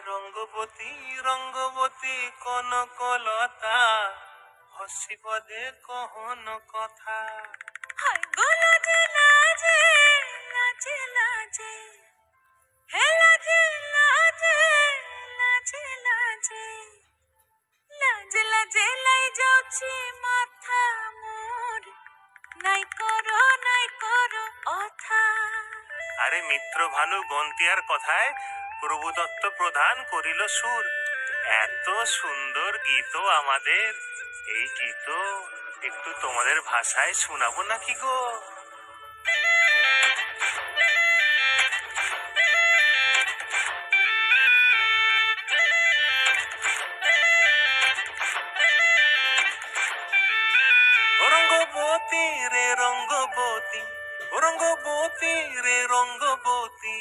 রঙ্গবতী রঙ্গবতী কনকলতা হসিব দে কহন কথা। হায় গো লাজে লাজে লাজে লাজে হে লাজে লাজে লাজে লাজে লাজে লাজে লাই যাଉଛି মাথা মোর নাই করো অথা। আরে মিত্র ভানু বন্তিয়ার কথায় প্রভু দত্ত প্রধান করিল সুর। এত সুন্দর গীত আমাদের, এই গীত একটু তোমাদের ভাষায় শোনাবো নাকি গো? রঙ্গবতী রে রঙ্গবতী, রঙ্গবতী রে রঙ্গবতী,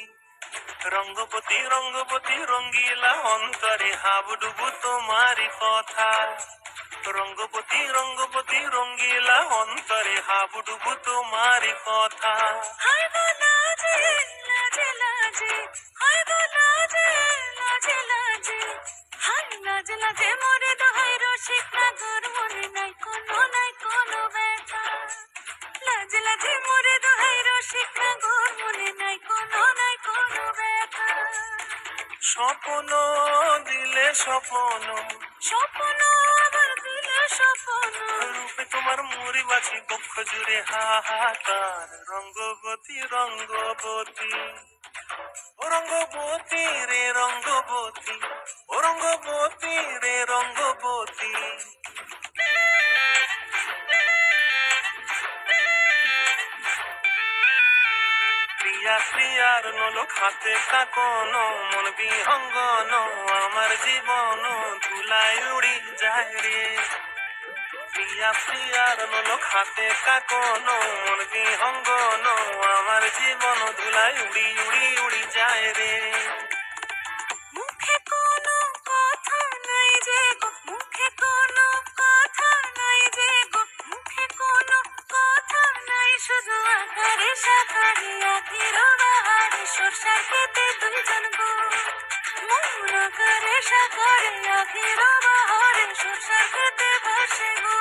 রঙ্গবতী রঙ্গবতী রঙ্গিলা অন্তরে হাবুডুবু তোমারি কথা। রঙ্গবতী রঙ্গবতী রঙ্গিলা অন্তরে হাবুডুবু তোমারি কথা। হায় গো লাজে লাজে লাজে হায় গো লাজে লাজে লাজে হায় লাজে লাজে মোরে দোহাই রসিক নাগর মনে নাই কোনো ব্যথা। লাজে লাজে মোরে দোহাই রসিক নাগর মনে নাই কোনো ব্যথা। স্বপ্ন দিলে স্বপ্ন, স্বপ্ন আবার দিলে স্বপ্ন, রূপে তোমার মুড়ি বাছি বক্ষ জুড়ে হাহাকার। রঙ্গবতী রঙ্গবতী, ও রঙ্গবতী রে রঙ্গবতী, ও রঙ্গবতী রে রঙ্গবতী। প্রিয়া প্রিয়ার নলক হাতে কাকন, মন বিহঙ্গন আমার জীবন ধুলায় উড়ি যায় রে। প্রিয়া প্রিয়ার নলক হাতে কাকন, মন বিহঙ্গন আমার জীবন ধুলায় উড়ি উড়ি উড়ি যায় রে। মুখে কোনো কথা নাই যে গো, মুখে কোনো কথা নাই যে গো, মুখে কোনো কথা নাই, শুধু আকারে সাকারে আখির বাহারে সরষার খেতে দুইজন গো। মন আকারে সাকারে আখির বাহারে সরষার খেতে ভাসে গো।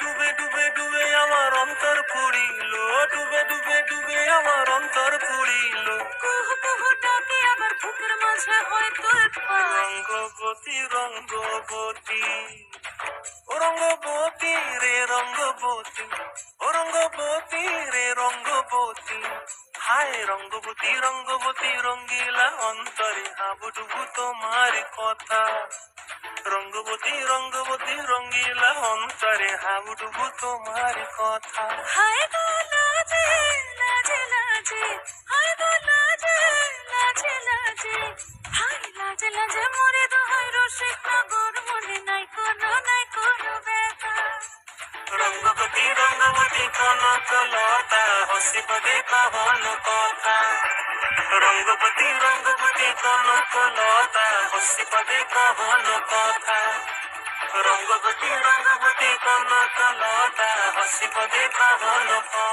ডুবে ডুবে ডুবে আমার অন্তর পুড়িল, ডুবে ডুবে ডুবে আমার অন্তর পুড়িল। কুহু কুহু ডাকে আবার বুকের মাঝে হয় তোলপাড়। রঙ্গবতী রঙ্গবতী, ও রঙ্গবতী রে রঙ্গবতী, ও রঙ্গবতী রে রঙ্গবতী। হায় রঙ্গবতী রঙ্গবতী রঙ্গিলা অন্তরে হাবুডুবু তোমার কথা। রঙ্গবতী রঙ্গবতী রঙ্গিলা অন্তরে হাবুডুবু তোমার কথা। হায় গো লাজে লাজে লাজে হায় গো লাজে লাজে লাজে হায় লাজে লাজে মোরে দোহাই রসিক নগর মনে নাই কোনো ব্যথা। রঙ্গবতী রঙ্গবতী কনকলতা হসিব দে কহন কথা। রঙ্গবতী রঙ্গবতী কনকলতা হসিব দে কহন কথা। রঙ্গবতী রঙ্গবতী কনকলতা হসিব দে কহন কথা।